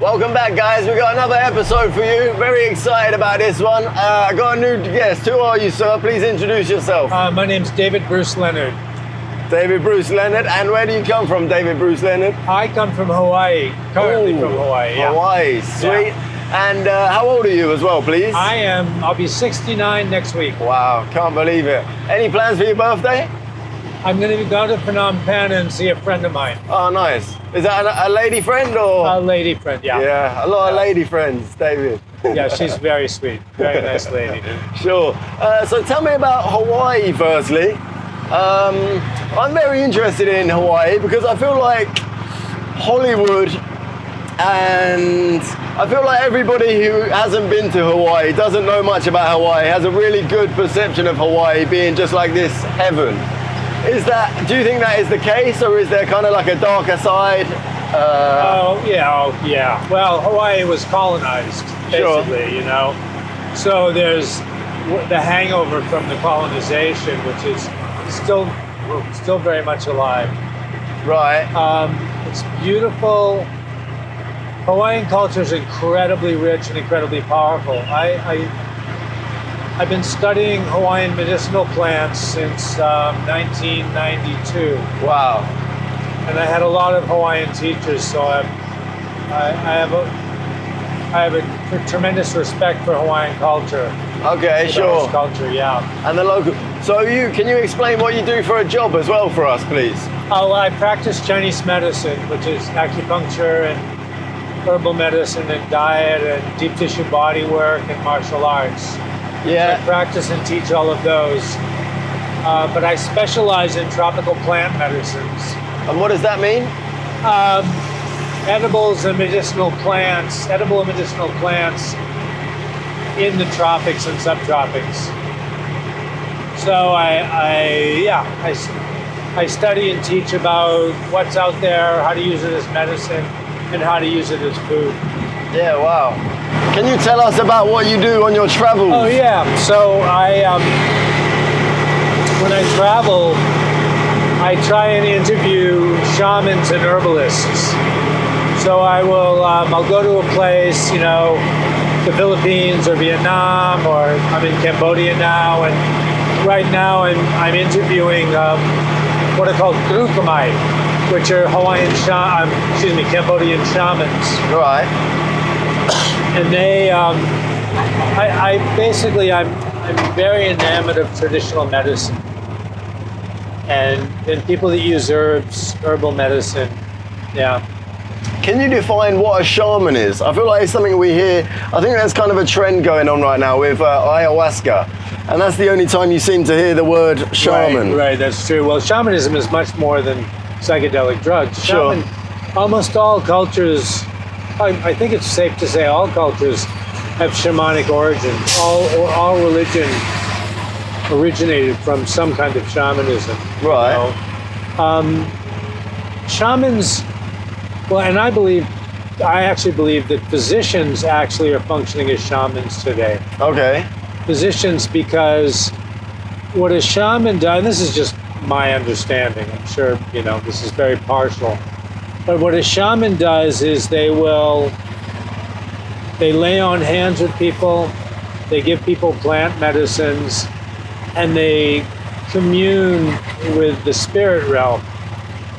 Welcome back, guys. We got another episode for you. Very excited about this one. I got a new guest. Who are you, sir? Please introduce yourself. My name's David Bruce Leonard. David Bruce Leonard. And where do you come from, David Bruce Leonard? I come from Hawaii. Currently from Hawaii. Yeah. Hawaii, sweet. Yeah. And how old are you as well, please? I'll be 69 next week. Wow, can't believe it. Any plans for your birthday? I'm going to go to Phnom Penh and see a friend of mine. Oh, nice. Is that a lady friend or? A lady friend, yeah. Yeah, a lot of lady friends, David. Yeah, she's very sweet. Very nice lady. Sure. So tell me about Hawaii, firstly. I'm very interested in Hawaii because I feel like Hollywood and I feel like everybody who hasn't been to Hawaii, doesn't know much about Hawaii, has a really good perception of Hawaii being just like this heaven. Do you think that is the case, or is there kind of like a darker side? Oh, yeah. Well, Hawaii was colonized, basically, you know. So there's the hangover from the colonization, which is still very much alive. Right. It's beautiful. Hawaiian culture is incredibly rich and incredibly powerful. I've been studying Hawaiian medicinal plants since 1992. Wow. And I had a lot of Hawaiian teachers, so I have a tremendous respect for Hawaiian culture. Okay, sure. Culture, yeah. And the local. So can you explain what you do for a job as well for us, please? Oh, I practice Chinese medicine, which is acupuncture and herbal medicine and diet and deep tissue body work and martial arts. Yeah. So I practice and teach all of those. But I specialize in tropical plant medicines. And what does that mean? Edibles and medicinal plants, edible and medicinal plants in the tropics and subtropics. So I study and teach about what's out there, how to use it as medicine, and how to use it as food. Yeah, wow. Can you tell us about what you do on your travels? Oh yeah, so when I travel, I try and interview shamans and herbalists. So I'll go to a place, you know, the Philippines or Vietnam, or I'm in Cambodia now, and right now I'm interviewing what are called trukamai, which are Cambodian shamans. Right. And they, I'm very enamored of traditional medicine, and people that use herbs, herbal medicine, yeah. Can you define what a shaman is? I feel like it's something we hear. I think there's kind of a trend going on right now with ayahuasca, and that's the only time you seem to hear the word shaman. Right, that's true. Well, shamanism is much more than psychedelic drugs. Sure. Almost all cultures, I think it's safe to say all cultures have shamanic origins. All religion originated from some kind of shamanism. Right. You know? Shamans, well, and I actually believe that physicians actually are functioning as shamans today. Okay. Physicians, because what a shaman does, and this is just my understanding, I'm sure, you know, this is very partial. But what a shaman does is they lay on hands with people, they give people plant medicines, and they commune with the spirit realm,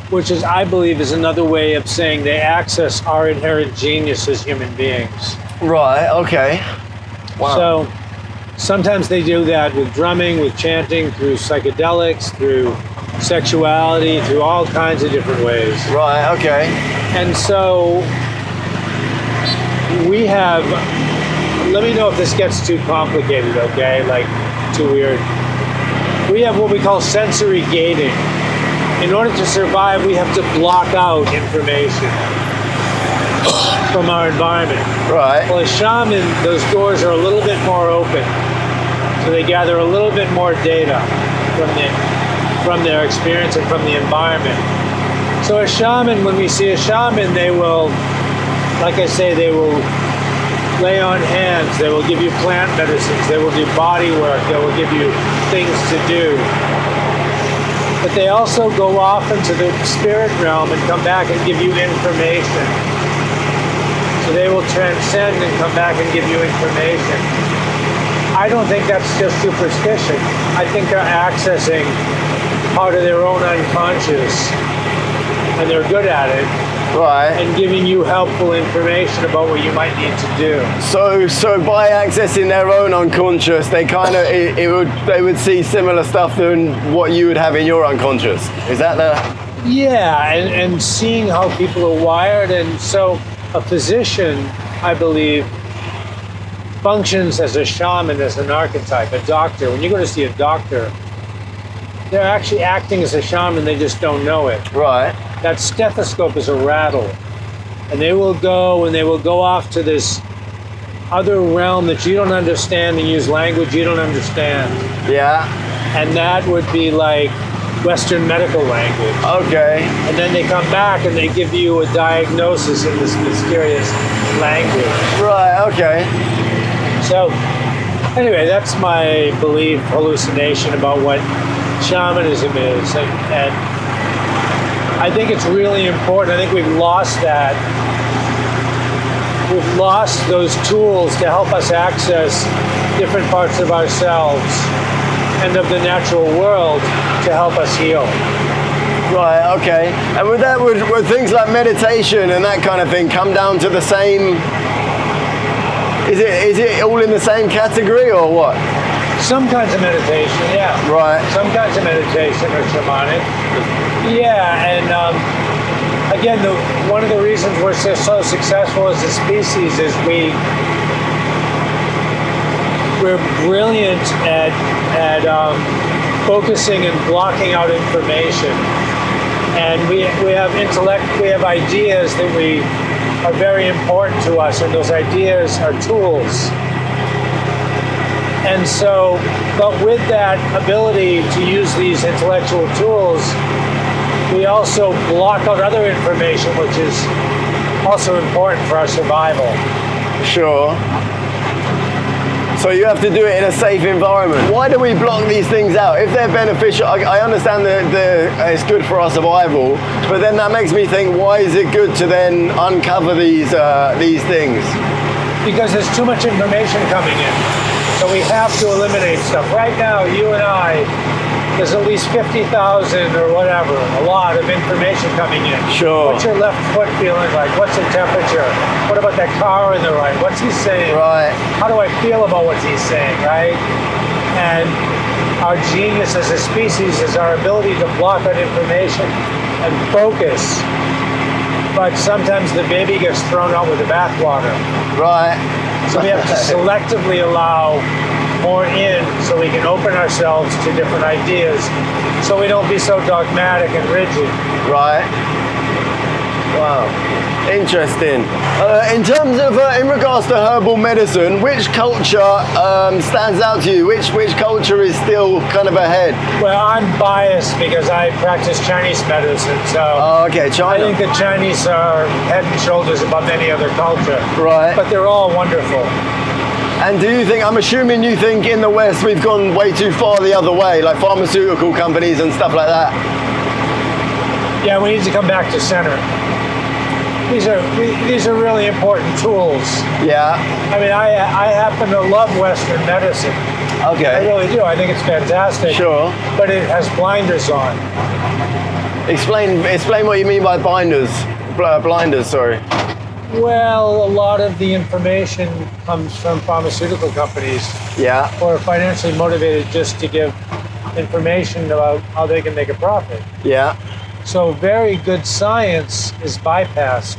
which is, I believe, is another way of saying they access our inherent genius as human beings. Right, okay. Wow. So sometimes they do that with drumming, with chanting, through psychedelics, through sexuality, through all kinds of different ways. Right, okay. And so we have, let me know if this gets too complicated, okay? Like, too weird. We have what we call sensory gating. In order to survive, we have to block out information from our environment. Right. Well, as shaman, those doors are a little bit more open. So they gather a little bit more data from their experience and from the environment. So a shaman, when we see a shaman, they will, like I say, they will lay on hands, they will give you plant medicines, they will do body work, they will give you things to do. But they also go off into the spirit realm and come back and give you information. So they will transcend and come back and give you information. I don't think that's just superstition. I think they're accessing part of their own unconscious, and they're good at it, Right. and giving you helpful information about what you might need to do. So by accessing their own unconscious, they kind of they would see similar stuff than what you would have in your unconscious. Is that the? Yeah, and seeing how people are wired, and so a physician, I believe, functions as a shaman, as an archetype, a doctor. When you go to see a doctor, they're actually acting as a shaman, they just don't know it. Right. That stethoscope is a rattle. And they will go off to this other realm that you don't understand and use language you don't understand. Yeah. And that would be like Western medical language. Okay. And then they come back and they give you a diagnosis in this mysterious language. Right. Okay. So, anyway, that's my belief, hallucination about what shamanism is. And I think it's really important. I think we've lost that. We've lost those tools to help us access different parts of ourselves and of the natural world to help us heal. Right. Okay. And would things like meditation and that kind of thing come down to the same? Is it all in the same category or what? Some kinds of meditation, yeah. Right. Some kinds of meditation are shamanic. Yeah, and again, one of the reasons we're so successful as a species is we're brilliant at focusing and blocking out information. And we have intellect, we have ideas that are very important to us, and those ideas are tools. And so, but with that ability to use these intellectual tools, we also block out other information, which is also important for our survival. Sure. So you have to do it in a safe environment. Why do we block these things out? If they're beneficial, I understand that it's good for our survival, but then that makes me think, why is it good to then uncover these things? Because there's too much information coming in. So we have to eliminate stuff. Right now, you and I, there's at least 50,000 or whatever, a lot of information coming in. Sure. What's your left foot feeling like? What's the temperature? What about that car on the right? What's he saying? Right. How do I feel about what he's saying, right? And our genius as a species is our ability to block out information and focus. But sometimes the baby gets thrown out with the bathwater. Right. So we have to selectively allow more in so we can open ourselves to different ideas so we don't be so dogmatic and rigid. Right. Wow. Interesting. In terms of, in regards to herbal medicine, which culture stands out to you? Which culture is still kind of ahead? Well, I'm biased because I practice Chinese medicine, so Okay, China. I think the Chinese are head and shoulders above any other culture. Right. But they're all wonderful. And do you think, I'm assuming you think in the West we've gone way too far the other way, like pharmaceutical companies and stuff like that? Yeah, we need to come back to center. These are really important tools. Yeah. I mean, I happen to love Western medicine. Okay. I really do. I think it's fantastic. Sure. But it has blinders on. Explain what you mean by blinders, sorry. Well, a lot of the information comes from pharmaceutical companies Yeah. who are financially motivated just to give information about how they can make a profit. Yeah. So very good science is bypassed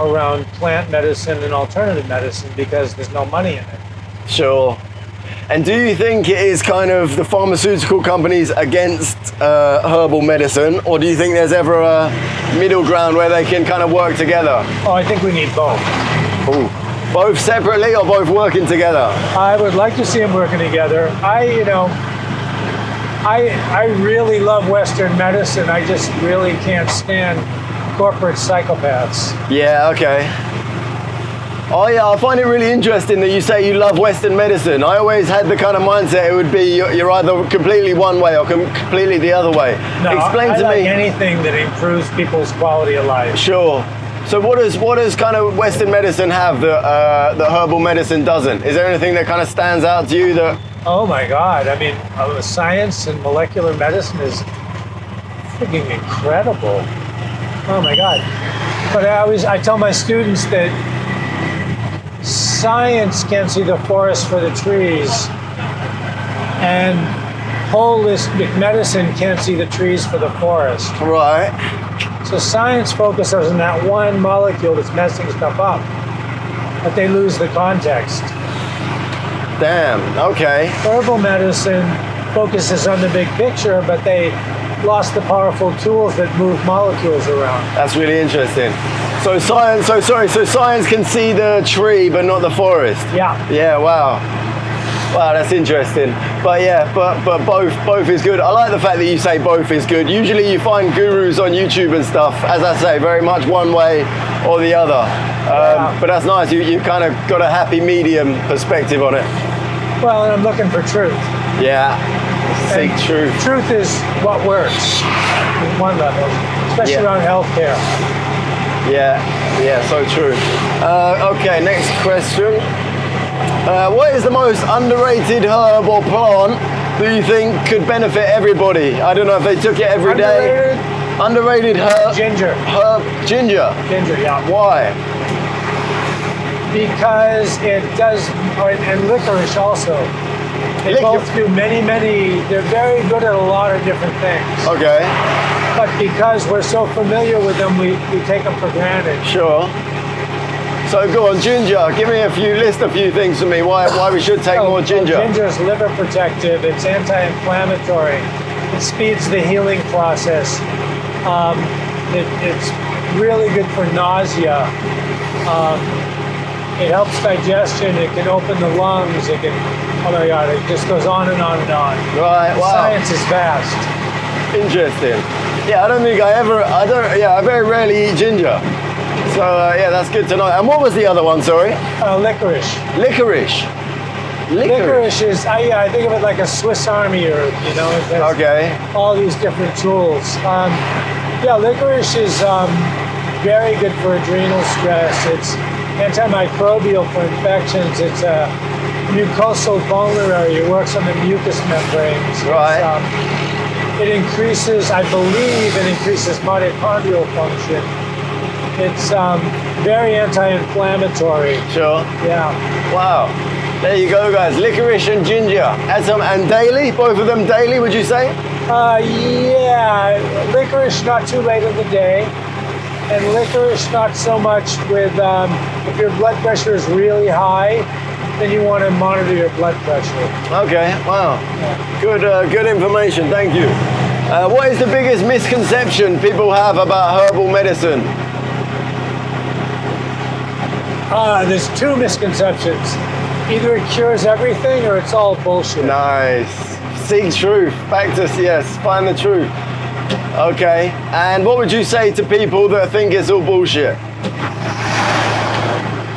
around plant medicine and alternative medicine because there's no money in it. Sure. And do you think it is kind of the pharmaceutical companies against herbal medicine, or do you think there's ever a middle ground where they can kind of work together? Oh, I think we need both. Ooh. Both separately or both working together? I would like to see them working together. I really love Western medicine. I just really can't stand corporate psychopaths. Yeah, okay. Oh yeah, I find it really interesting that you say you love Western medicine. I always had the kind of mindset it would be you're either completely one way or completely the other way. No, Explain I to like me. anything that improves people's quality of life. Sure. So what does kind of Western medicine have that herbal medicine doesn't? Is there anything that kind of stands out to you that? Oh my God! I mean, science and molecular medicine is freaking incredible. Oh my God! But I tell my students that science can see the forest for the trees, and holistic medicine can't see the trees for the forest. Right. So science focuses on that one molecule that's messing stuff up, but they lose the context. Damn. Okay. Herbal medicine focuses on the big picture, but they lost the powerful tools that move molecules around. That's really interesting. So science can see the tree but not the forest. Yeah. Yeah, wow. Wow, that's interesting. But yeah, but both is good. I like the fact that you say both is good. Usually you find gurus on YouTube and stuff, as I say, very much one way or the other. But that's nice. You kind of got a happy medium perspective on it. Well, and I'm looking for truth. Yeah. Seek And truth. Truth is what works at one level, especially around healthcare. Yeah, so true. Okay, next question. What is the most underrated herb or plant that you think could benefit everybody? I don't know if they took it every day. Underrated herb. Ginger. Ginger. Ginger, yeah. Why? Because it does, and licorice also. They both do they're very good at a lot of different things. Okay. But because we're so familiar with them, we take them for granted. Sure. So go on, ginger. List a few things for me why we should take more ginger. Ginger is liver protective. It's anti-inflammatory. It speeds the healing process. It's really good for nausea. It helps digestion. It can open the lungs. It can. Oh my God! It just goes on and on and on. Right. Wow. Science is vast. Interesting. Yeah, I very rarely eat ginger. So yeah, that's good to know. And what was the other one, sorry? Licorice. Licorice. Licorice is, I think of it like a Swiss Army herb, you know? It has all these different tools. Licorice is very good for adrenal stress. It's antimicrobial for infections. It's a mucosal vulnerary. It works on the mucous membranes. Right. It increases mitochondrial function. It's very anti-inflammatory. Sure. Yeah. Wow. There you go, guys. Licorice and ginger. And daily? Both of them daily, would you say? Yeah. Licorice not too late in the day. And licorice not so much with, if your blood pressure is really high, then you want to monitor your blood pressure. Okay, wow. Yeah. Good information, thank you. What is the biggest misconception people have about herbal medicine? There's two misconceptions. Either it cures everything or it's all bullshit. Nice. Seek truth. Find the truth. Okay. And what would you say to people that think it's all bullshit?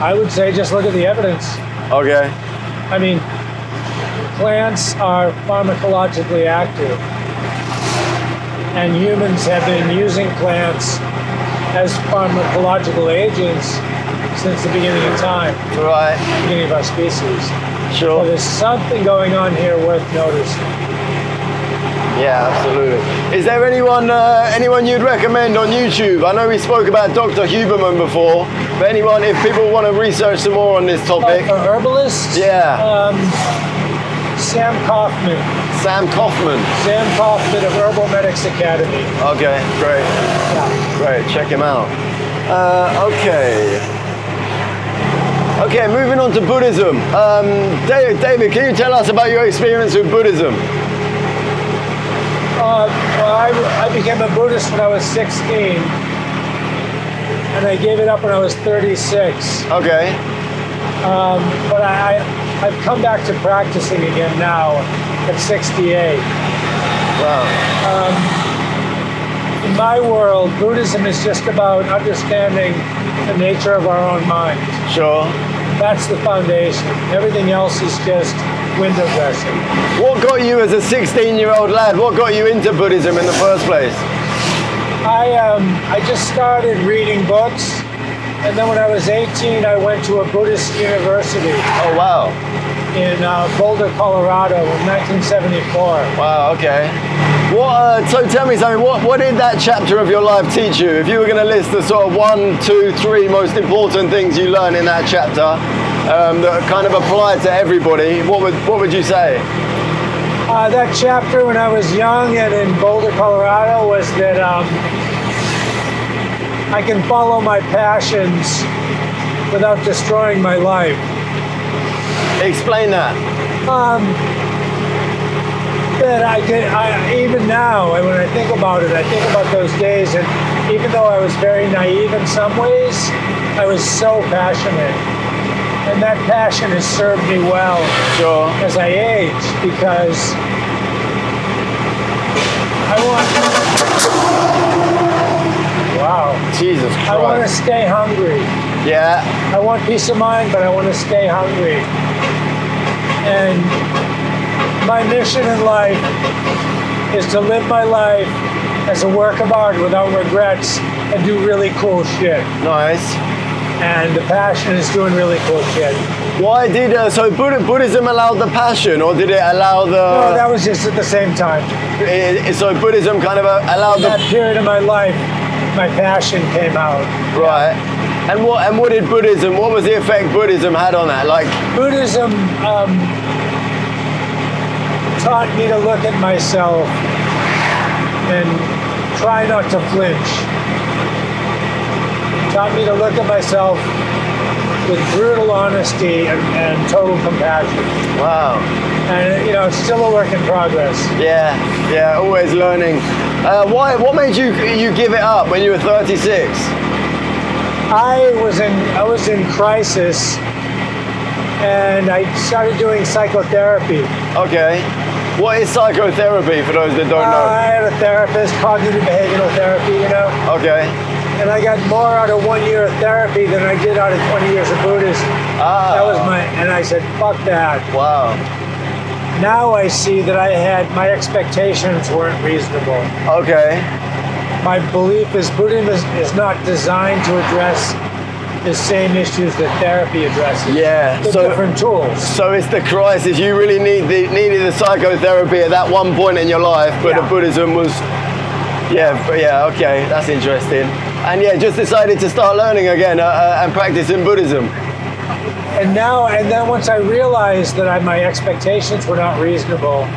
I would say just look at the evidence. Okay. I mean, plants are pharmacologically active. And humans have been using plants as pharmacological agents since the beginning of time. Right. Beginning of our species. Sure. So there's something going on here worth noticing. Yeah, absolutely. Is there anyone you'd recommend on YouTube? I know we spoke about Dr. Huberman before, but if people want to research some more on this topic. For herbalists? Yeah. Sam Kaufman. Sam Kaufman. Sam Kaufman of Herbal Medics Academy. Okay, great. Yeah. Great, check him out. Okay, moving on to Buddhism. David, can you tell us about your experience with Buddhism? I became a Buddhist when I was 16, and I gave it up when I was 36. Okay. But I've come back to practicing again now at 68. Wow. In my world, Buddhism is just about understanding the nature of our own mind. Sure. That's the foundation. Everything else is just window dressing. What got you as a 16-year-old lad? What got you into Buddhism in the first place? I just started reading books, And then when I was 18, I went to a Buddhist university Oh, wow. in Boulder, Colorado in 1974. Wow, okay. So tell me something, what did that chapter of your life teach you? If you were going to list the sort of 1, 2, 3 most important things you learned in that chapter that kind of apply to everybody, what would you say? That chapter when I was young and in Boulder, Colorado was that I can follow my passions without destroying my life. Explain that. That even now, when I think about it, I think about those days, and even though I was very naive in some ways, I was so passionate. And that passion has served me well as I age, because Jesus Christ. I want to stay hungry. Yeah. I want peace of mind, but I want to stay hungry. And my mission in life is to live my life as a work of art without regrets and do really cool shit. Nice. And the passion is doing really cool shit. Why did so Buddhism allow the passion, or did it allow the? No, that was just at the same time. So Buddhism kind of allowed in that period of my life, my passion came out. Right. Yeah. And what did Buddhism? What was the effect Buddhism had on that? Like Buddhism taught me to look at myself and try not to flinch. Taught me to look at myself with brutal honesty and total compassion. Wow. And it's still a work in progress. Yeah, always learning. What made you give it up when you were 36? I was in crisis, and I started doing psychotherapy. Okay. What is psychotherapy for those that don't know? I had a therapist, cognitive behavioral therapy, Okay. And I got more out of 1 year of therapy than I did out of 20 years of Buddhism. That was and I said, fuck that. Wow. Now I see that my expectations weren't reasonable. Okay. My belief is Buddhism is not designed to address the same issues that therapy addresses. Yeah. They're different tools. So it's the crisis. You really needed the psychotherapy at that one point in your life, but the Buddhism was. Yeah, okay, that's interesting. And just decided to start learning again and practicing Buddhism. And then once I realized that my expectations were not reasonable,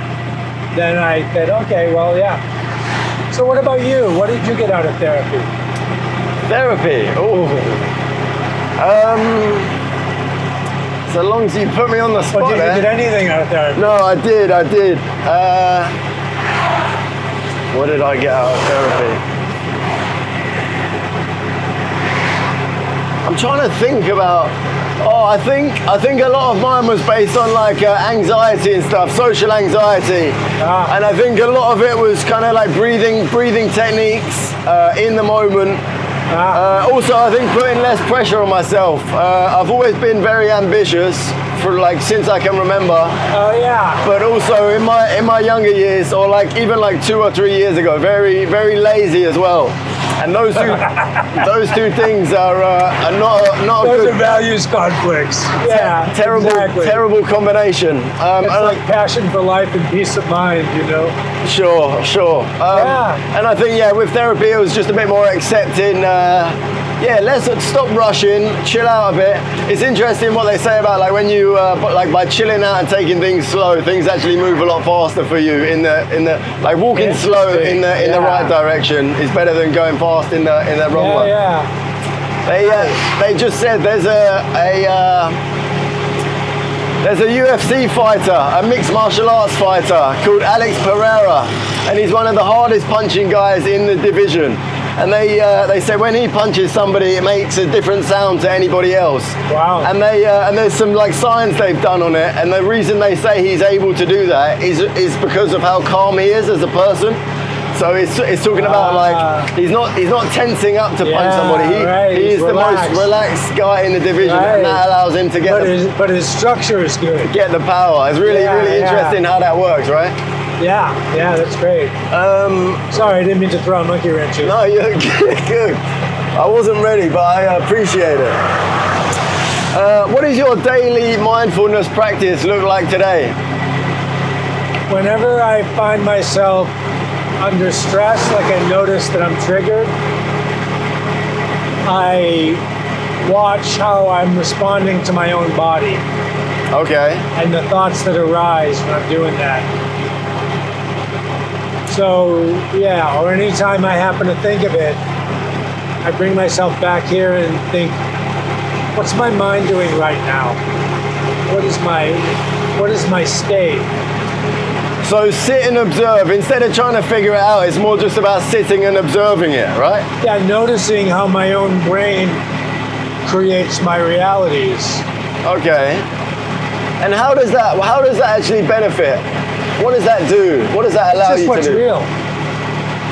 then I said, okay, well, yeah. So what about you? What did you get out of therapy? Therapy? Oh. So long as you put me on the spot. Well, did you get anything out of therapy? No, I did. What did I get out of therapy? I'm trying to think about. I think a lot of mine was based on like anxiety and stuff, social anxiety, and I think a lot of it was kind of like breathing techniques in the moment. Also, I think putting less pressure on myself. I've always been very ambitious since I can remember. Oh yeah. But also in my younger years, or even 2 or 3 years ago, very very lazy as well. And those two things are not those good. Are values conflicts. Yeah. Terrible combination. It's like passion for life and peace of mind, Sure. And I think with therapy it was just a bit more accepting. Let's stop rushing, chill out a bit. It's interesting what they say about when you by chilling out and taking things slow, things actually move a lot faster for you in the walking slow in the right direction is better than going fast in the wrong one. They just said there's a UFC fighter, a mixed martial arts fighter called Alex Pereira, and he's one of the hardest punching guys in the division. And they say when he punches somebody, it makes a different sound to anybody else. Wow. And there's some science they've done on it, and the reason they say he's able to do that is because of how calm he is as a person. So it's talking about he's not tensing up to punch somebody. He's the most relaxed guy in the division, and that allows him to get. But his structure is good. Get the power. It's really interesting how that works, right? Yeah, that's great. Sorry, I didn't mean to throw a monkey wrench in. No, you're good. I wasn't ready, but I appreciate it. What does your daily mindfulness practice look like today? Whenever I find myself under stress, like I notice that I'm triggered, I watch how I'm responding to my own body. Okay. And the thoughts that arise when I'm doing that. So, yeah, or anytime I happen to think of it, I bring myself back here and think, what's my mind doing right now? What is my state? So sit and observe. Instead of trying to figure it out, it's more just about sitting and observing it, right? Yeah, noticing how my own brain creates my realities. Okay. And how does that actually benefit? What does that do? What does that allow you to do?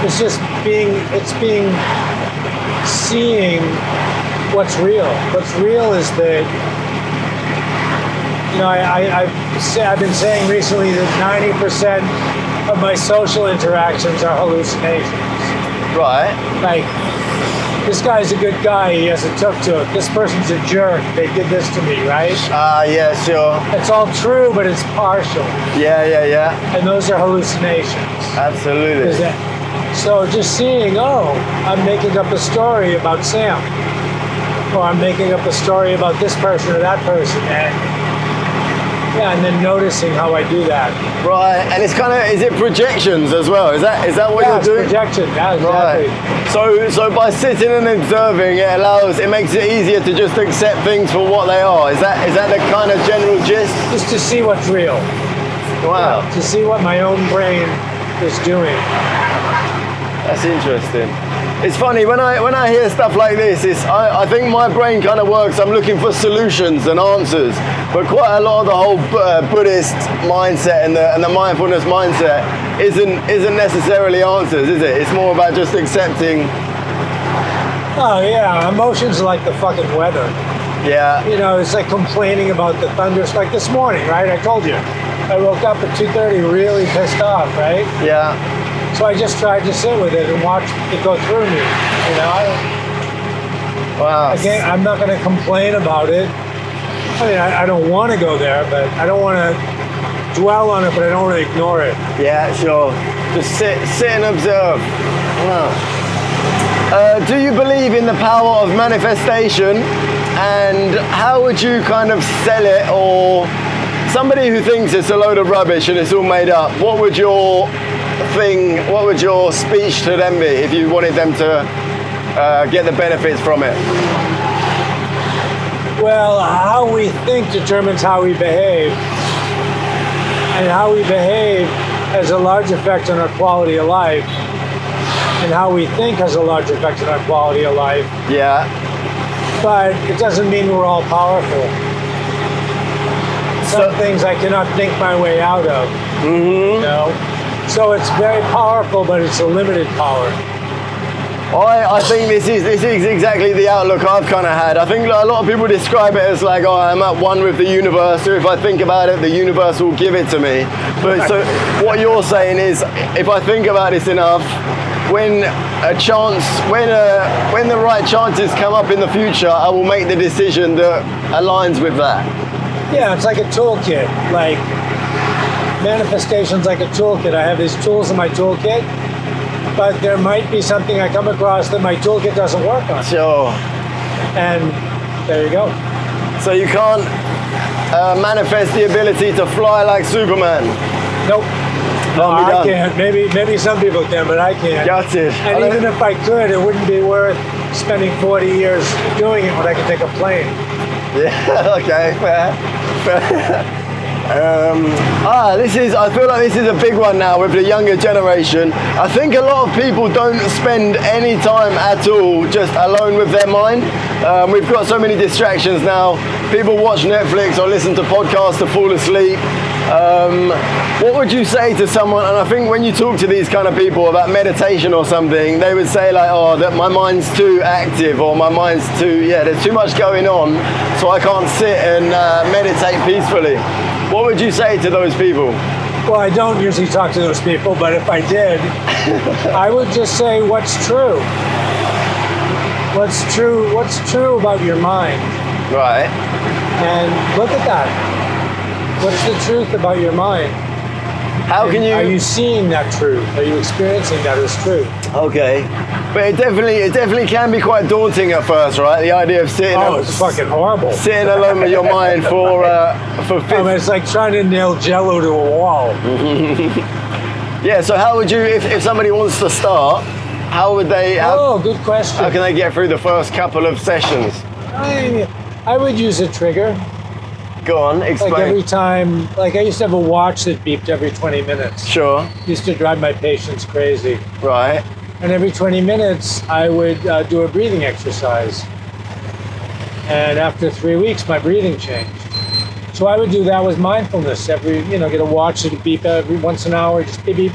It's just what's real. It's just seeing what's real. What's real is that, you know, I've been saying recently that 90% of my social interactions are hallucinations. Right. Like, this guy's a good guy, he has a tuk-tuk. This person's a jerk, they did this to me, right? Yeah, sure. It's all true, but it's partial. Yeah. And those are hallucinations. Absolutely. So just seeing, I'm making up a story about Sam. Or I'm making up a story about this person or that person. And then noticing how I do that. Right, and it's kind of, is it projections as well? Is that what you're doing? Projection, yeah, exactly. Right. So by sitting and observing, it makes it easier to just accept things for what they are. Is that the kind of general gist? Just to see what's real. Wow. Yeah, to see what my own brain is doing. That's interesting. It's funny, when I hear stuff like this, I think my brain kind of works, I'm looking for solutions and answers, but quite a lot of the whole Buddhist mindset and the mindfulness mindset isn't necessarily answers, is it? It's more about just accepting. Oh yeah, emotions are like the fucking weather. Yeah. You know, it's like complaining about the thunders, like this morning, right? I told you, I woke up at 2:30 really pissed off, right? Yeah. So I just tried to sit with it and watch it go through me. You know, wow. Again, I'm not going to complain about it. I mean, I don't want to go there, but I don't want to dwell on it, but I don't want to ignore it. Yeah, sure. Just sit and observe. Wow. Do you believe in the power of manifestation? And how would you kind of sell it, or somebody who thinks it's a load of rubbish and it's all made up, what would your speech to them be if you wanted them to get the benefits from it? Well, how we think determines how we behave. And how we behave has a large effect on our quality of life. And how we think has a large effect on our quality of life. Yeah. But it doesn't mean we're all powerful. Some things I cannot think my way out of. Mm-hmm. You know? So it's very powerful, but it's a limited power. I think this is exactly the outlook I've kind of had. I think a lot of people describe it as like, I'm at one with the universe, or if I think about it, the universe will give it to me. But so what you're saying is, if I think about this enough, when the right chances come up in the future, I will make the decision that aligns with that. Yeah, it's like a toolkit. Like, manifestation's like a toolkit. I have these tools in my toolkit, but there might be something I come across that my toolkit doesn't work on. Sure. And there you go. So you can't manifest the ability to fly like Superman? Nope. No, I can't. Maybe some people can, but I can't. Got it. And even if I could, it wouldn't be worth spending 40 years doing it when I could take a plane. Yeah, okay, fair. I feel like this is a big one now with the younger generation. I think a lot of people don't spend any time at all just alone with their mind. We've got so many distractions now. People watch Netflix or listen to podcasts to fall asleep. What would you say to someone, and I think when you talk to these kind of people about meditation or something, they would say like, that my mind's too active, or my mind's there's too much going on, so I can't sit and meditate peacefully. What would you say to those people? Well, I don't usually talk to those people, but if I did, I would just say what's true. what's true about your mind, Right. and look at that. What's the truth about your mind? How can you? Are you seeing that truth? Are you experiencing that as truth? Okay, but it definitely can be quite daunting at first, right? The idea of sitting. Oh, it's fucking horrible. Sitting alone with your mind for I mean, it's like trying to nail Jello to a wall. Yeah. So how would you, if somebody wants to start, how would they? Good question. How can they get through the first couple of sessions? I would use a trigger. Go on, explain. Like every time, like I used to have a watch that beeped every 20 minutes. Sure. Used to drive my patients crazy. Right. And every 20 minutes, I would do a breathing exercise. And after 3 weeks, my breathing changed. So I would do that with mindfulness. Get a watch that would beep every once an hour, just beep beep.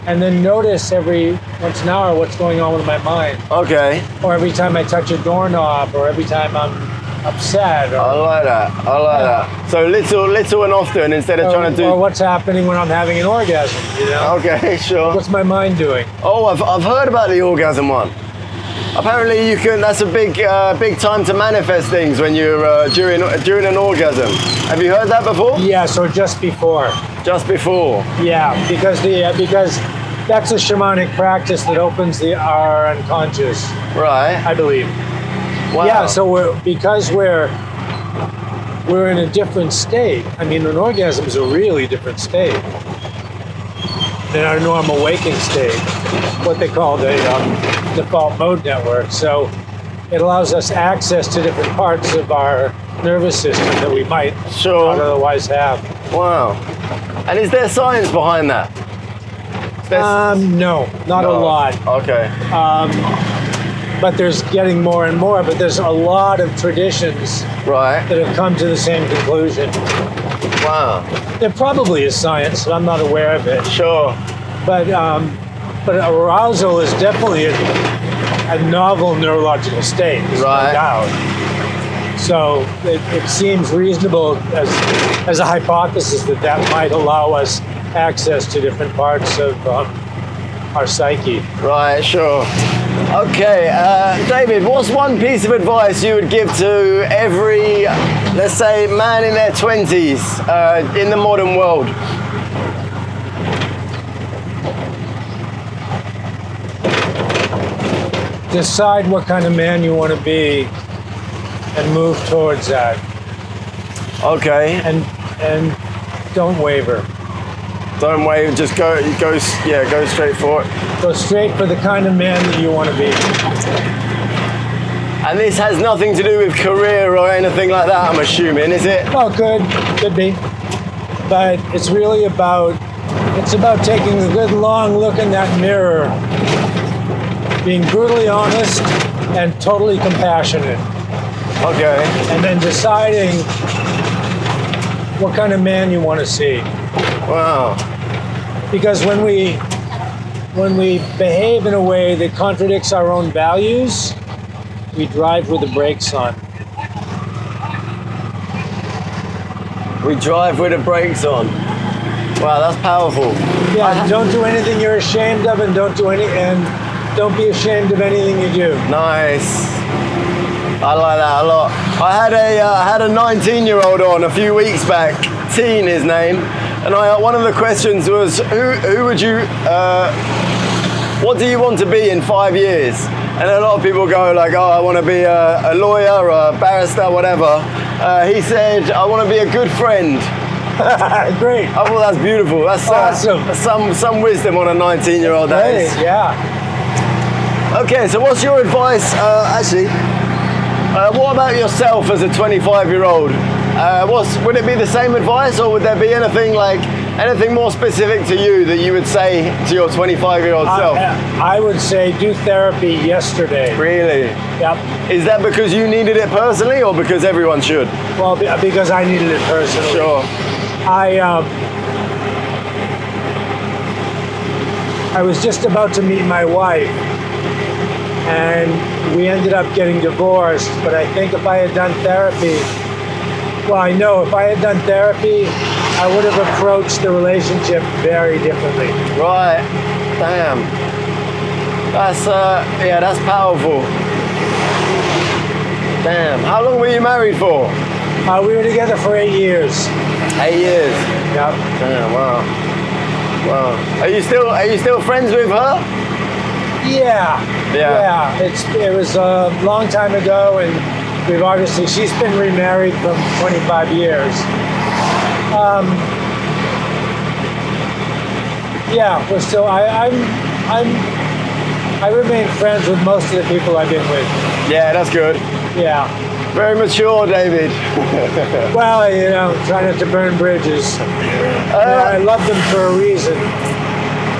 And then notice every once an hour what's going on with my mind. Okay. Or every time I touch a doorknob, or every time I'm upset. I like that. that. So little and often instead of trying to do. Or what's happening when I'm having an orgasm, Okay, sure. What's my mind doing? Oh, I've heard about the orgasm one. Apparently you can. That's a big time to manifest things when you're during an orgasm. Have you heard that before? Yes, or just before. Just before. Yeah, because that's a shamanic practice that opens our unconscious. Right. I believe. Wow. Yeah, so we're in a different state. I mean, an orgasm is a really different state than our normal waking state, what they call the default mode network. So it allows us access to different parts of our nervous system that we might not otherwise have. Wow. And is there science behind that? No, not a lot. Okay. But there's getting more and more, but there's a lot of traditions Right. that have come to the same conclusion. Wow. There probably is science, but I'm not aware of it. Sure. But arousal is definitely a novel neurological state, there's Right. no doubt. So it seems reasonable as a hypothesis that might allow us access to different parts of our psyche. Right, sure. Okay, David, what's one piece of advice you would give to every, let's say, man in their 20s in the modern world? Decide what kind of man you want to be and move towards that. Okay. And don't waver. Don't wait, just go straight for it. Go straight for the kind of man that you want to be. And this has nothing to do with career or anything like that, I'm assuming, is it? Oh, could be. But it's really about taking a good long look in that mirror, being brutally honest and totally compassionate. Okay. And then deciding what kind of man you want to see. Wow. Because when we behave in a way that contradicts our own values, we drive with the brakes on. We drive with the brakes on. Wow, that's powerful. Yeah, don't do anything you're ashamed of, and don't be ashamed of anything you do. Nice. I like that a lot. I had a 19-year-old on a few weeks back, Teen his name, and one of the questions was, who would you, what do you want to be in 5 years? And a lot of people go like, oh, I want to be a lawyer or a barrister, whatever. He said, I want to be a good friend. Great. I thought that's beautiful. That's awesome. Some wisdom on a 19-year-old. Great, yeah. Okay, so what's your advice? What about yourself as a 25-year-old? Would it be the same advice, or would there be anything more specific to you that you would say to your 25-year-old self? I would say do therapy yesterday. Really? Yep. Is that because you needed it personally, or because everyone should? Well, because I needed it personally. Sure. I was just about to meet my wife, and we ended up getting divorced, but I think if I had done therapy, I know if I had done therapy, I would have approached the relationship very differently. Right. Damn. That's powerful. Damn. How long were you married for? We were together for 8 years. 8 years. Yep. Damn. Wow. Wow. Are you still friends with her? Yeah. It was a long time ago, and she's been remarried for 25 years. We're still. I remain friends with most of the people I've been with. Yeah, that's good. Yeah. Very mature, David. Well, try not to burn bridges. I love them for a reason.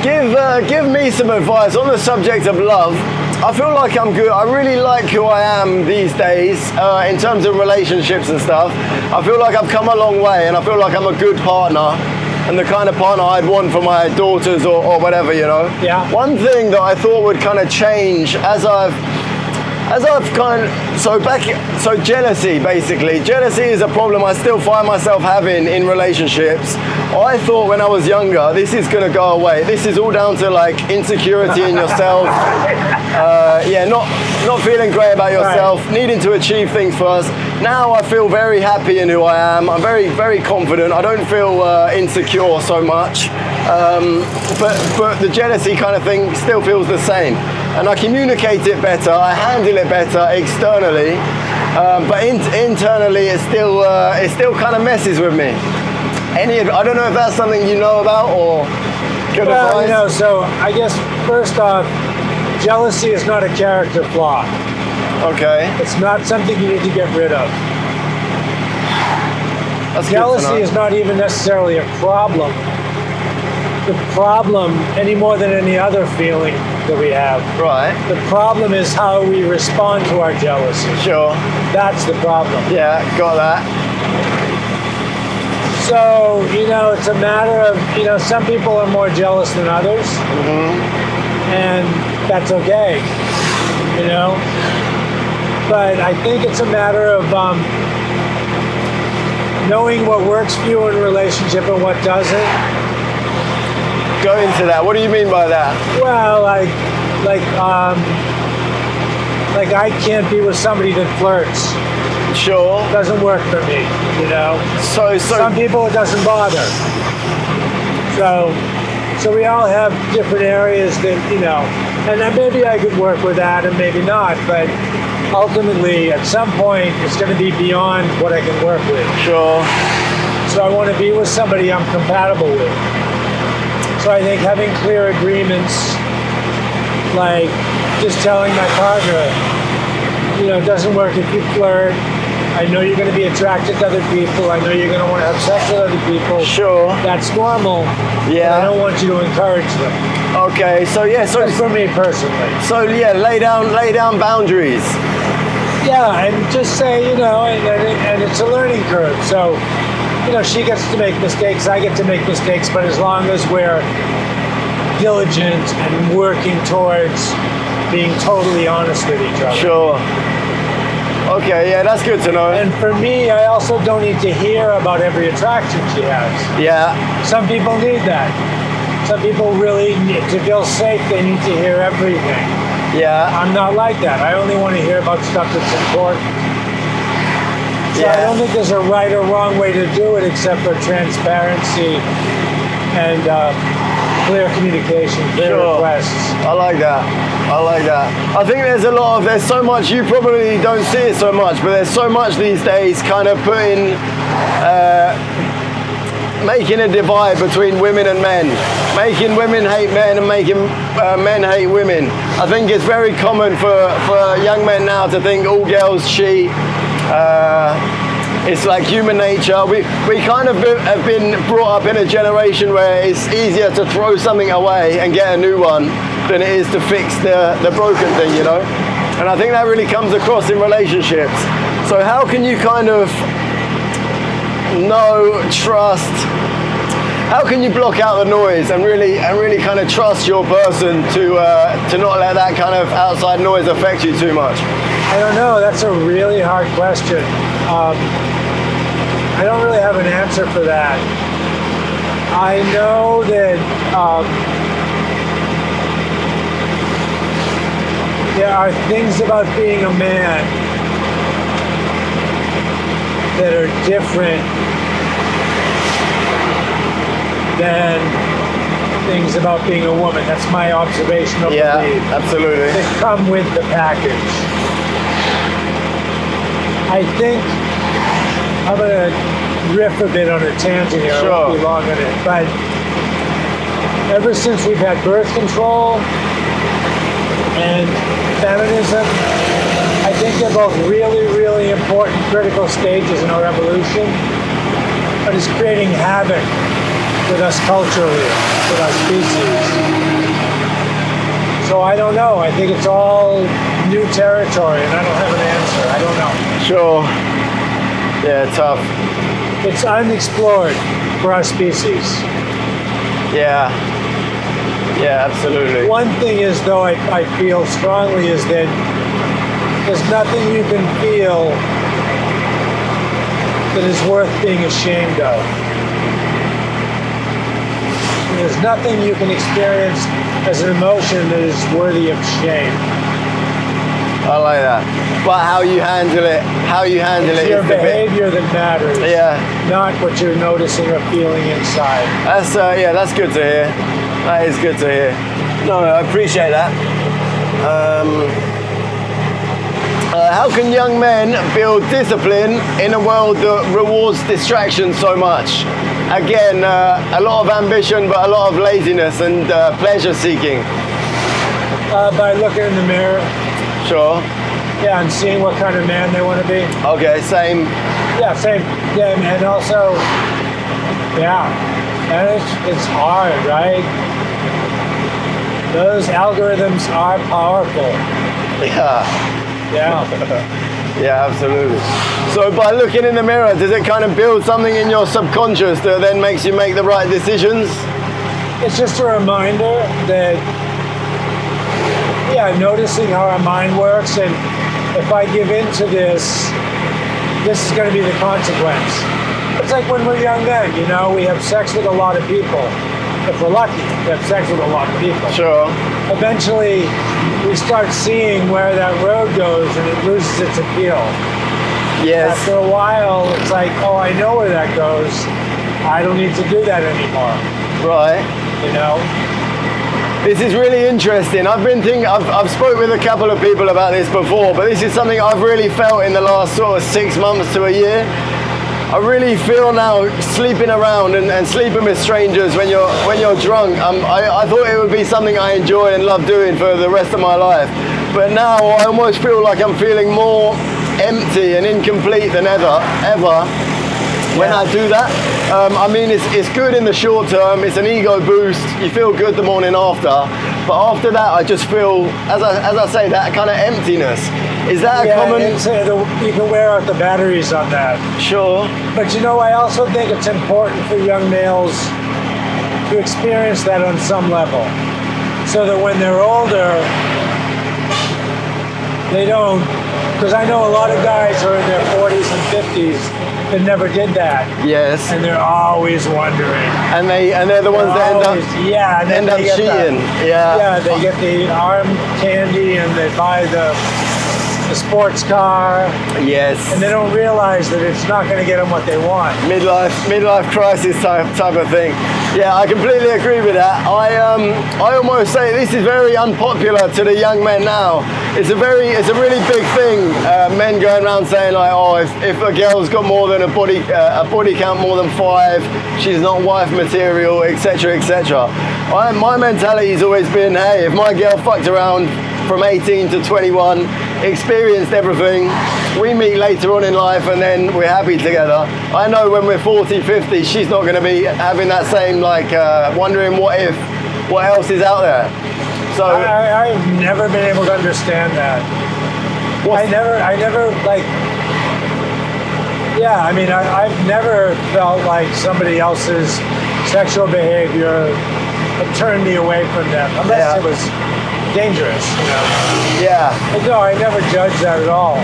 Give me some advice on the subject of love. I feel like I'm good. I really like who I am these days in terms of relationships and stuff. I feel like I've come a long way, and I feel like I'm a good partner and the kind of partner I'd want for my daughters or whatever, Yeah. One thing that I thought would kind of change as I've so jealousy, basically. Jealousy is a problem I still find myself having in relationships. I thought when I was younger, this is gonna go away. This is all down to like insecurity in yourself. Not feeling great about yourself, right. Needing to achieve things first. Now I feel very happy in who I am. I'm very, very confident. I don't feel insecure so much. But the jealousy kind of thing still feels the same. And I communicate it better, I handle it better externally, but internally it still kind of messes with me. I don't know if that's something you know about or good advice? So I guess first off, jealousy is not a character flaw. Okay. It's not something you need to get rid of. That's jealousy is not even necessarily a problem. The problem, any more than any other feeling that we have. Right. The problem is how we respond to our jealousy. Sure. That's the problem. Yeah, got that. So, it's a matter of, some people are more jealous than others. Mm-hmm. And that's okay, But I think it's a matter of knowing what works for you in a relationship and what doesn't. Go into that. What do you mean by that? Well, like I can't be with somebody that flirts. Sure. It doesn't work for me, So some people it doesn't bother. So we all have different areas that, and then maybe I could work with that and maybe not, but ultimately at some point it's going to be beyond what I can work with. Sure. So I want to be with somebody I'm compatible with. So I think having clear agreements, like just telling my partner, it doesn't work if you flirt. I know you're going to be attracted to other people. I know you're going to want to have sex with other people. Sure. That's normal. Yeah. I don't want you to encourage them. Okay. So that's for me personally. So lay down boundaries. Yeah, and just say, and it's a learning curve. So. She gets to make mistakes, I get to make mistakes, but as long as we're diligent and working towards being totally honest with each other. Sure. Okay, yeah, that's good to know. And for me, I also don't need to hear about every attraction she has. Yeah. Some people need that. Some people really need to feel safe, they need to hear everything. Yeah. I'm not like that. I only want to hear about stuff that's important. So I don't think there's a right or wrong way to do it except for transparency and clear communication, clear requests. I like that. I think there's so much, you probably don't see it so much, but there's so much these days kind of making a divide between women and men, making women hate men and making men hate women. I think it's very common for young men now to think all girls cheat. It's like human nature. We kind of have been brought up in a generation where it's easier to throw something away and get a new one than it is to fix the broken thing, And I think that really comes across in relationships. So how can you kind of trust? How can you block out the noise and really kind of trust your person to not let that kind of outside noise affect you too much? I don't know. That's a really hard question. I don't really have an answer for that. I know that there are things about being a man that are different than things about being a woman. That's my observational belief. Absolutely. That come with the package. I think I'm going to riff a bit on a tangent here. Sure. I won't be long on it. But ever since we've had birth control and feminism, I think they're both really, really important critical stages in our evolution. But it's creating havoc with us culturally, with our species. So I don't know. I think it's all new territory, and I don't have an answer. I don't know. Sure. Yeah, tough. It's unexplored for our species. Yeah. Yeah, absolutely. One thing is, though, I feel strongly is that there's nothing you can feel that is worth being ashamed of. There's nothing you can experience as an emotion that is worthy of shame. I like that. But how you handle it, It's your behavior that matters. Yeah. Not what you're noticing or feeling inside. That's good to hear. That is good to hear. No, I appreciate that. How can young men build discipline in a world that rewards distraction so much? Again, a lot of ambition, but a lot of laziness and pleasure seeking. By looking in the mirror. Sure. Yeah, and seeing what kind of man they want to be. Okay, same. Yeah, same. Yeah, and also, yeah, and it's hard, right? Those algorithms are powerful. Yeah. Yeah. Yeah, absolutely. So by looking in the mirror, does it kind of build something in your subconscious that then makes you make the right decisions? It's just a reminder that, yeah, noticing how our mind works, and if I give in to this is going to be the consequence. It's like when we're young men, you know, we have sex with a lot of people. If we're lucky, we have sex with a lot of people. Sure. Eventually, we start seeing where that road goes and it loses its appeal. Yes. After a while, it's like, oh, I know where that goes. I don't need to do that anymore. Right. You know? This is really interesting. I've spoke with a couple of people about this before, but this is something I've really felt in the last sort of 6 months to a year. I really feel now sleeping around and sleeping with strangers when you're drunk. I thought it would be something I enjoy and love doing for the rest of my life. But now I almost feel like I'm feeling more empty and incomplete than ever when I do that. I mean, it's good in the short term. It's an ego boost. You feel good the morning after. But after that, I just feel, as I say, that kind of emptiness. Is that a common? You can wear out the batteries on that. Sure. But you know, I also think it's important for young males to experience that on some level, so that when they're older, they don't. Because I know a lot of guys who are in their 40s and 50s that never did that. Yes. And they're always wondering. And they're the ones that end up cheating. Yeah, they get the arm candy and they buy the sports car. Yes. And they don't realize that it's not going to get them what they want. Midlife crisis type of thing. Yeah, I completely agree with that. I almost say this is very unpopular to the young men now. It's a really big thing. Men going around saying like, oh, if a girl's got more than a body count more than 5, she's not wife material, etc., etc. My mentality has always been, hey, if my girl fucked around from 18 to 21, experienced everything, we meet later on in life and then we're happy together. I know when we're 40, 50, she's not going to be having that same wondering what else is out there. So I've never been able to understand that. I've never felt like somebody else's sexual behavior had turned me away from them, unless it was dangerous, you know. Yeah. But no, I never judged that at all.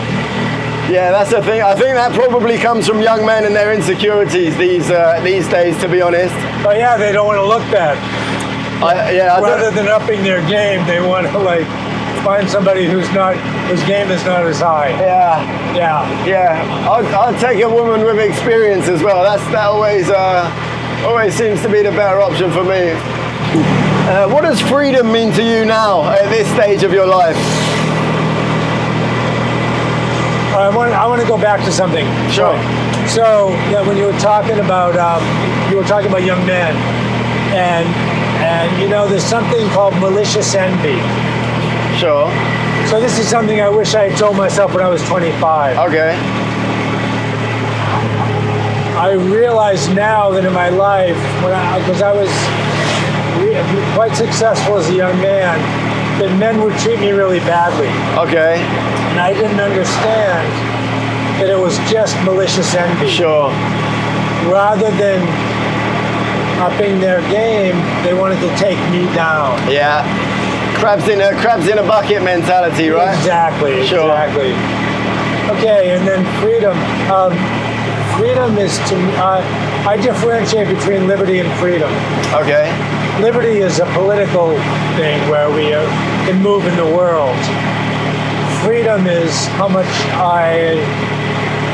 Yeah, that's the thing. I think that probably comes from young men and their insecurities these days, to be honest. Oh yeah, they don't want to look bad. Rather than upping their game, they want to find somebody whose game is not as high. Yeah. Yeah. I'd take a woman with experience as well. That always seems to be the better option for me. What does freedom mean to you now at this stage of your life? I want to go back to something. Sure. So yeah, when you were talking about young men, and there's something called malicious envy. Sure. So this is something I wish I had told myself when I was 25. Okay. I realize now that in my life, because I was quite successful as a young man, that men would treat me really badly. Okay. And I didn't understand that it was just malicious envy. Sure. Rather than upping their game, they wanted to take me down. Yeah. Crabs in a bucket mentality, right? Exactly. Sure. Exactly. Okay, and then freedom. Freedom is to me. I differentiate between liberty and freedom. Okay. Liberty is a political thing where we can move in the world. Freedom is how much I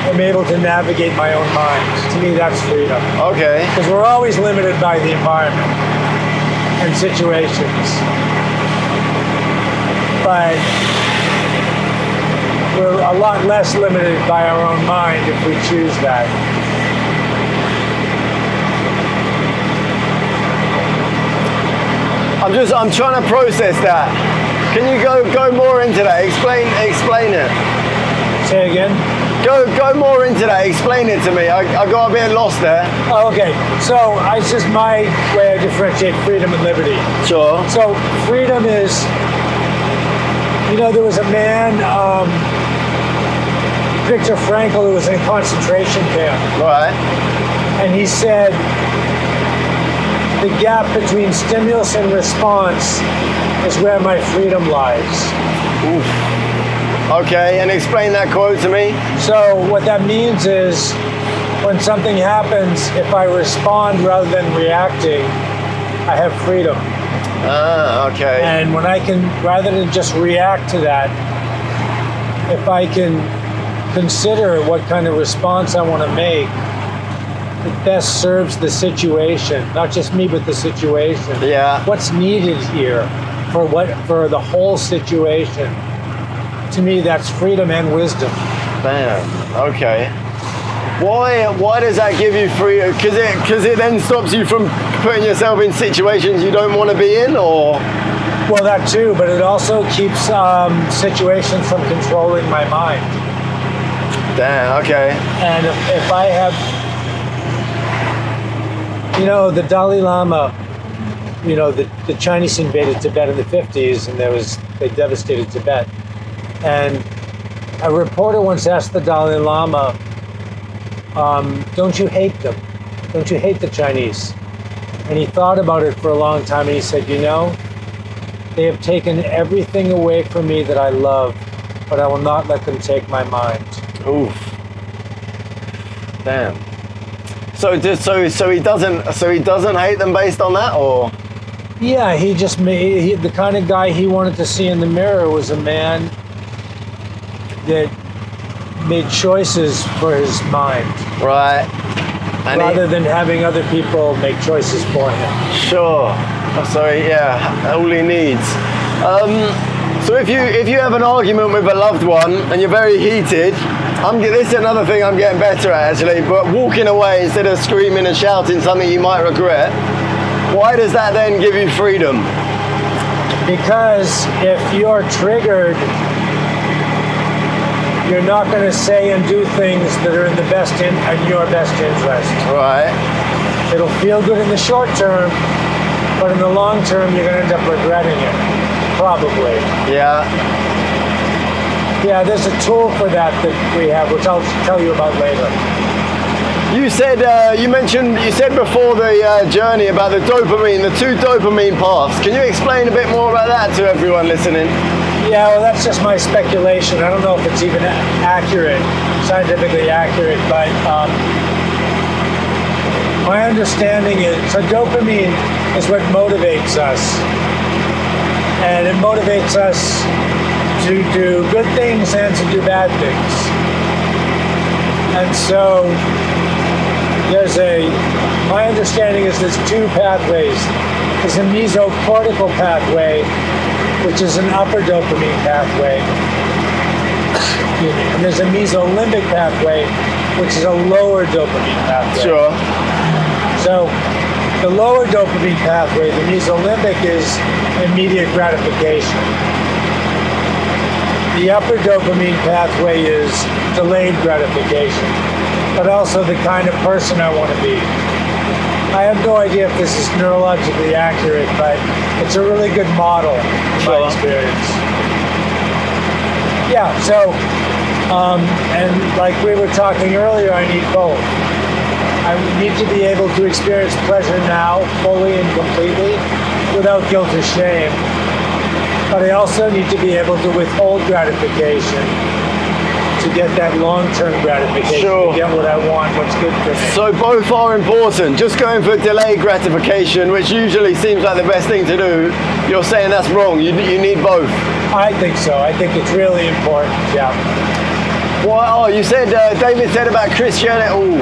am able to navigate my own mind. To me, that's freedom. Okay. Because we're always limited by the environment and situations. But we're a lot less limited by our own mind if we choose that. I'm trying to process that. Can you go more into that? Explain it. Say again? Go more into that. Explain it to me. I got a bit lost there. Oh, okay. So it's just my way I differentiate freedom and liberty. Sure. So freedom is, there was a man, Viktor Frankl, who was in a concentration camp. Right. And he said, the gap between stimulus and response is where my freedom lies. Oof. Okay, and explain that quote to me. So what that means is when something happens, if I respond rather than reacting, I have freedom. Ah, okay. And when I can, rather than just react to that, if I can consider what kind of response I want to make, it best serves the situation, not just me, but the situation. Yeah. What's needed here for the whole situation? To me, that's freedom and wisdom. Bam. Okay. Why does that give you freedom? Because it then stops you from putting yourself in situations you don't want to be in, or? Well, that too, but it also keeps situations from controlling my mind. Damn. Okay. And if I have, the Dalai Lama, the Chinese invaded Tibet in the 50s, and they devastated Tibet. And a reporter once asked the Dalai Lama, don't you hate them? Don't you hate the Chinese? And he thought about it for a long time, and he said, they have taken everything away from me that I love, but I will not let them take my mind. Oof. Damn. So he doesn't hate them based on that, or? Yeah, he just the kind of guy he wanted to see in the mirror was a man that made choices for his mind. Right. And rather than having other people make choices for him. Sure. All he needs. So if you have an argument with a loved one and you're very heated, this is another thing I'm getting better at actually, but walking away instead of screaming and shouting something you might regret, why does that then give you freedom? Because if you're triggered, you're not going to say and do things that are in your best interest. Right. It'll feel good in the short term, but in the long term, you're going to end up regretting it. Probably. Yeah. Yeah, there's a tool for that we have, which I'll tell you about later. You said before the journey about the two dopamine paths. Can you explain a bit more about that to everyone listening? Yeah, well, that's just my speculation. I don't know if it's even scientifically accurate, but my understanding is, so dopamine is what motivates us. and it motivates us to do good things and to do bad things. And so my understanding is there's two pathways. There's a mesocortical pathway, which is an upper dopamine pathway. And there's a mesolimbic pathway, which is a lower dopamine pathway. Sure. So the lower dopamine pathway, the mesolimbic, is immediate gratification. The upper dopamine pathway is delayed gratification, but also the kind of person I want to be. I have no idea if this is neurologically accurate, but it's a really good model in my experience. Yeah, so, and like we were talking earlier, I need both. I need to be able to experience pleasure now, fully and completely, without guilt or shame. But I also need to be able to withhold gratification to get that long-term gratification, Sure. to get what I want, what's good for me. So both are important. Just going for delayed gratification, which usually seems like the best thing to do, you're saying that's wrong. You need both. I think so. I think it's really important, yeah. Well, oh, you said, David said about Christianity. Ooh.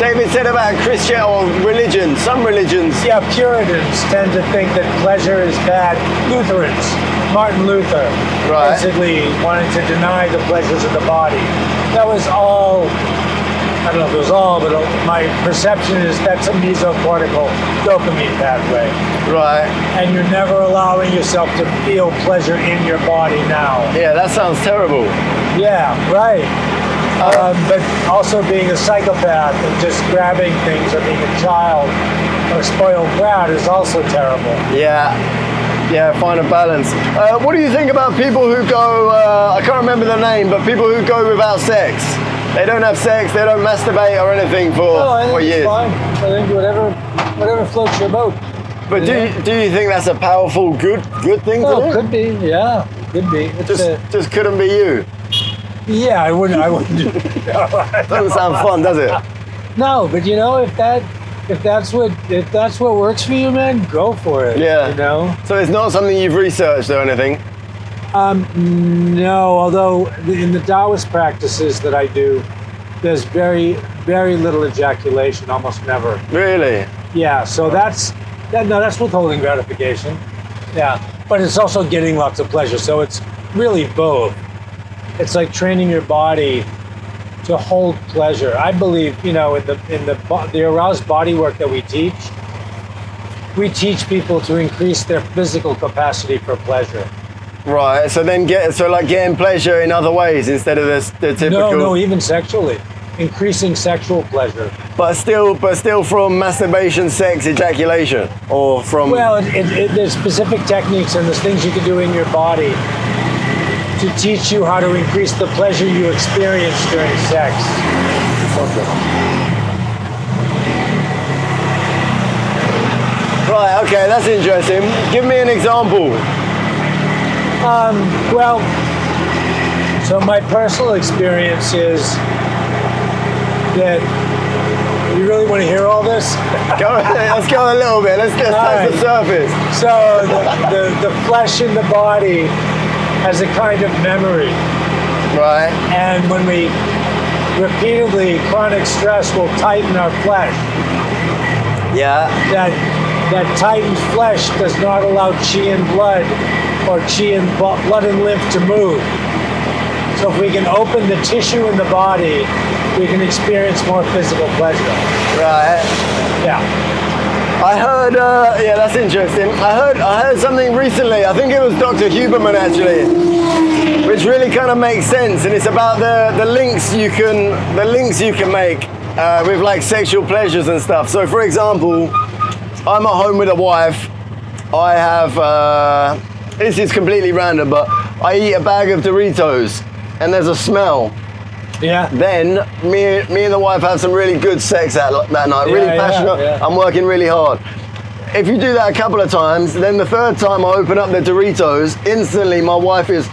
David said about Christian or religion, some religions. Yeah, Puritans tend to think that pleasure is bad. Lutherans, Martin Luther, Right. basically wanted to deny the pleasures of the body. That was all, I don't know if it was all, but my perception is that's a mesocortical dopamine pathway. Right. And you're never allowing yourself to feel pleasure in your body now. Yeah, that sounds terrible. Yeah, right. But also being a psychopath and just grabbing things, or being a child or a spoiled brat, is also terrible. Yeah. Yeah, find a balance. What do you think about people who go, I can't remember the name, but people who go without sex? They don't have sex, they don't masturbate or anything for I think years. it's fine. I think whatever floats your boat. But do you think that's a powerful, good thing to Oh, do? could be. Yeah, could be. Just couldn't be you. Yeah, I wouldn't do it. Doesn't sound fun, does it? No, but you know, if that's what works for you, man, go for it. Yeah. You know. So it's not something you've researched or anything? No, although in the Taoist practices that I do, there's very, very little ejaculation, almost never. Really? Yeah, so that's withholding gratification. Yeah, but it's also getting lots of pleasure. So it's really both. It's like training your body to hold pleasure. I believe, in the aroused body work that we teach people to increase their physical capacity for pleasure. Right. So then getting pleasure in other ways instead of the typical. No, even sexually, increasing sexual pleasure. But still from masturbation, sex, ejaculation, or from. Well, there's specific techniques and there's things you can do in your body to teach you how to increase the pleasure you experience during sex. Right. Okay, that's interesting. Give me an example. Well, so my personal experience is that you really want to hear all this? Let's go a little bit. Let's touch the surface. So the flesh in the body has a kind of memory. Right. And when we repeatedly, chronic stress will tighten our flesh. Yeah. That tightened flesh does not allow chi and blood or chi and blood and lymph to move. So if we can open the tissue in the body, we can experience more physical pleasure. Right. Yeah. I heard, that's interesting. I heard something recently. I think it was Dr. Huberman actually, which really kind of makes sense, and it's about the links you can make with like sexual pleasures and stuff. So, for example, I'm at home with a wife. I have this is completely random, but I eat a bag of Doritos, and there's a smell. Yeah. Then me and the wife have some really good sex that night, really passionate. Yeah. I'm working really hard. If you do that a couple of times, then the third time I open up the Doritos, instantly my wife is.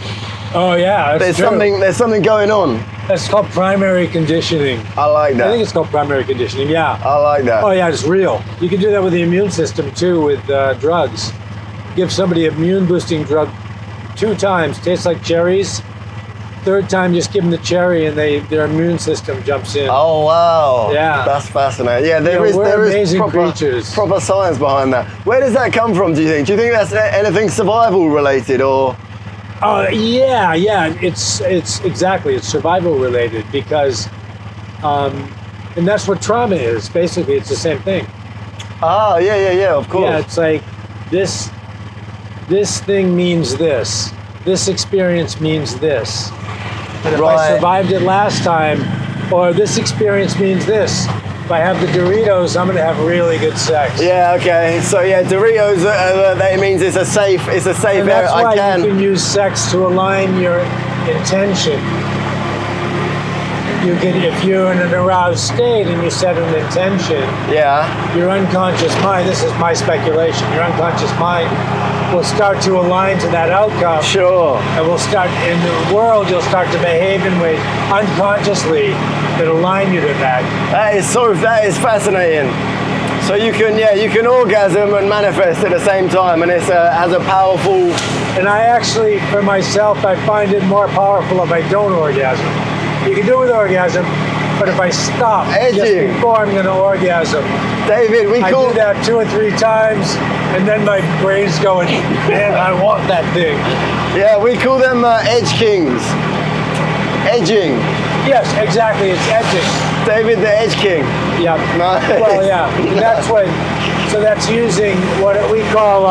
Oh yeah, that's true. There's something going on. That's called primary conditioning. I like that. I think it's called primary conditioning. Yeah. I like that. Oh yeah, it's real. You can do that with the immune system too, with drugs. give somebody an immune boosting drug 2 times, tastes like cherries. 3rd time, just give them the cherry and their immune system jumps in. Oh wow! Yeah. That's fascinating. Yeah, there is amazing proper, creatures. proper science behind that. Where does that come from? Do you think? Do you think that's anything survival related or? Yeah. It's exactly, it's survival related because, and that's what trauma is. Basically, it's the same thing. Ah, yeah. Of course. Yeah, it's like this thing means this. This experience means this. And if I survived it last time, or this experience means this. If I have the Doritos, I'm gonna have really good sex. Yeah. Okay. So yeah, Doritos. That means it's a safe. It's a safe And that's area. why I can. you can use sex to align your intention. You can, if you're in an aroused state and you set an intention, Yeah. your unconscious mind. This is my speculation. Your unconscious mind will start to align to that outcome. Sure. And we'll start in the world. You'll start to behave in ways unconsciously that align you to that. That is fascinating. So you can orgasm and manifest at the same time, and it has a powerful. And I actually, for myself, I find it more powerful if I don't orgasm. You can do it with orgasm, but if I stop just Edging. before I'm going to orgasm, David, I do that 2 or 3 times, and then my brain's going, man, I want that thing. Yeah, we call them edge kings. Edging. Yes, exactly. It's edging. David the Edge King. Yeah. Nice. Well, yeah. That's what. So that's using what we call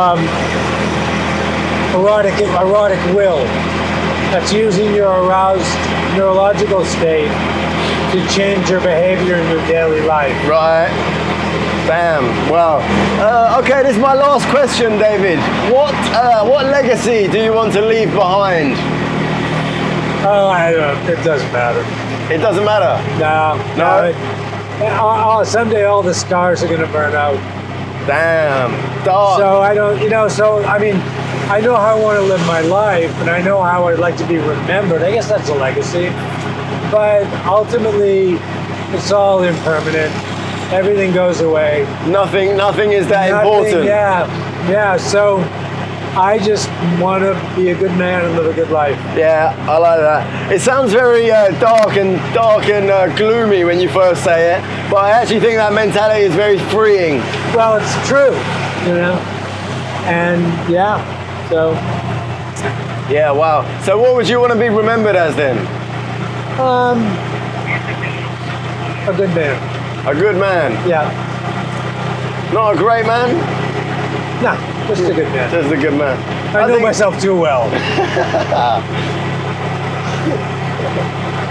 erotic will. That's using your aroused neurological state to change your behavior in your daily life. Right. Bam. Wow. Okay, this is my last question, David. What legacy do you want to leave behind? Oh, it doesn't matter. It doesn't matter. No. Someday all the stars are going to burn out. Damn. Dark. So I don't, I know how I want to live my life, and I know how I'd like to be remembered. I guess that's a legacy. But ultimately, it's all impermanent. Everything goes away. Nothing is that important. Yeah. So I just want to be a good man and live a good life. Yeah, I like that. It sounds very dark and gloomy when you first say it, but I actually think that mentality is very freeing. Well, it's true, and so. Yeah, wow. So what would you want to be remembered as then? A good man. A good man. Yeah. Not a great man? No, just a good man. Just a good man. I know myself too well.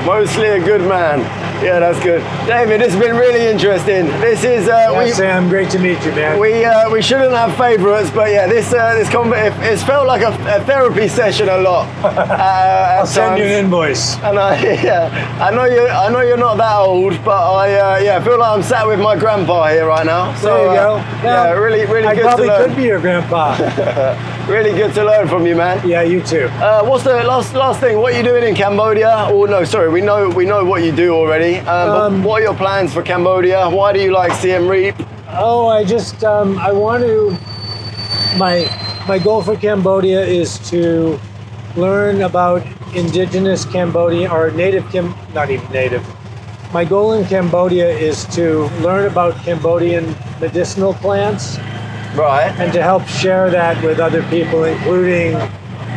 Mostly a good man. Yeah, that's good. David, this has been really interesting. This is Sam, great to meet you, man. we shouldn't have favourites, but yeah, it's felt like a therapy session a lot. I'll send you an invoice. And I know you're not that old, but I feel like I'm sat with my grandpa here right now. So, there you go. Yeah, really good to learn. I probably could be your grandpa. Really good to learn from you, man. Yeah, you too. What's the last thing? What are you doing in Cambodia? Oh no, sorry, we know what you do already. But what are your plans for Cambodia? Why do you like Siem Reap? Oh, I just I want to. My goal for Cambodia is to learn about indigenous Cambodia or not even native. My goal in Cambodia is to learn about Cambodian medicinal plants. Right. And to help share that with other people, including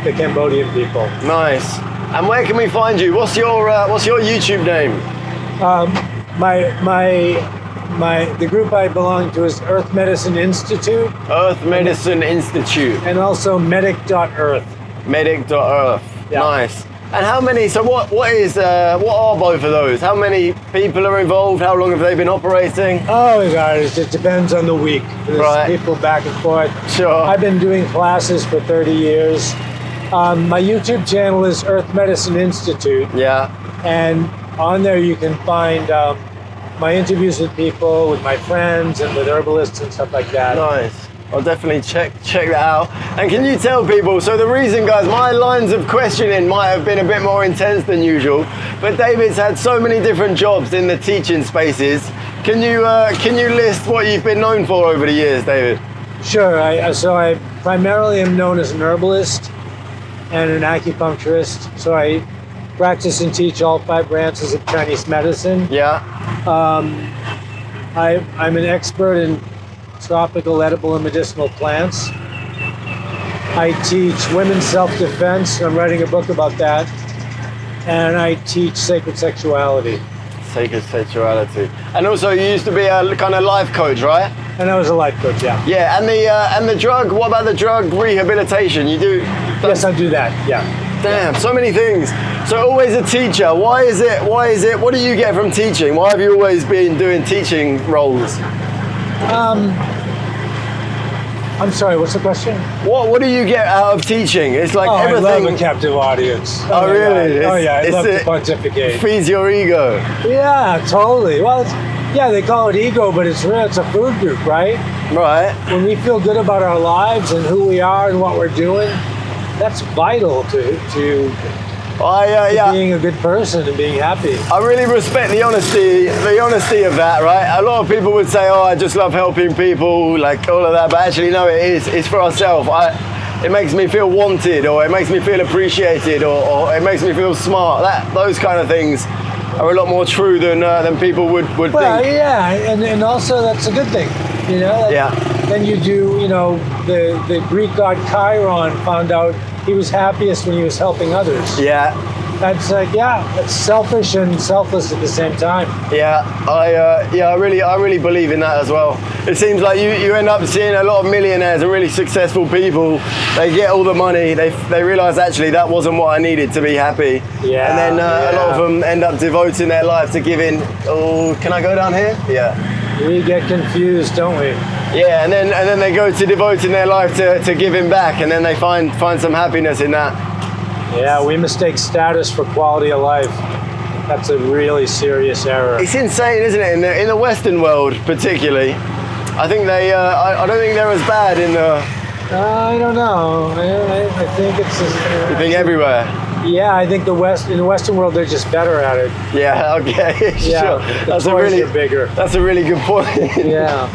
the Cambodian people. Nice. And where can we find you? What's your YouTube name? The group I belong to is Earth Medicine Institute. Earth Medicine Institute. And also medic.earth. Medic.earth. Yeah. Nice. And how many? So what are both of those? How many people are involved? How long have they been operating? Oh God, it depends on the week. There's Right. people back and forth. Sure. I've been doing classes for 30 years. My YouTube channel is Earth Medicine Institute. Yeah. And on there you can find my interviews with people, with my friends, and with herbalists and stuff like that. Nice. I'll definitely check that out. And can you tell people, so the reason, guys, my lines of questioning might have been a bit more intense than usual, but David's had so many different jobs in the teaching spaces. Can you list what you've been known for over the years, David? Sure. So I primarily am known as an herbalist and an acupuncturist. So I practice and teach all 5 branches of Chinese medicine. Yeah. I'm an expert in tropical, edible, and medicinal plants. I teach women's self-defense. I'm writing a book about that. And I teach sacred sexuality. Sacred sexuality. And also, you used to be a kind of life coach, right? And I was a life coach, yeah. Yeah, and the drug. What about the drug rehabilitation? You do? Yes, I do that, yeah. Damn, so many things. So always a teacher. Why is it? What do you get from teaching? Why have you always been doing teaching roles? I'm sorry, what's the question? What do you get out of teaching? It's like everything. I love a captive audience. Oh, really? I love to pontificate. Feeds your ego. Yeah, totally. Well, they call it ego, but it's real. It's a food group, right? Right. When we feel good about our lives and who we are and what we're doing, that's vital to being a good person and being happy. I really respect the honesty of that, right? A lot of people would say, "Oh, I just love helping people," like all of that, but actually, no, it's for ourselves. It makes me feel wanted, or it makes me feel appreciated, or it makes me feel smart. Those kind of things are a lot more true than people would think. Well, yeah, and also that's a good thing, you know. Then you do, the Greek god Chiron found out he was happiest when he was helping others. Yeah. That's that's selfish and selfless at the same time. Yeah, I really believe in that as well. It seems like you end up seeing a lot of millionaires and really successful people. They get all the money. They realize actually that wasn't what I needed to be happy. Yeah. And then a lot of them end up devoting their life to giving. Oh, can I go down here? Yeah. We get confused, don't we? Yeah, and then they go to devoting their life to giving back, and then they find some happiness in that. Yeah, we mistake status for quality of life. That's a really serious error. It's insane, isn't it? In the Western world, particularly, I think they. I don't think they're as bad in the. I don't know. I think it's. You think everywhere? Yeah, I think in the Western world, they're just better at it. Yeah. Okay. Yeah, sure. the toys are bigger. That's a really good point. Yeah.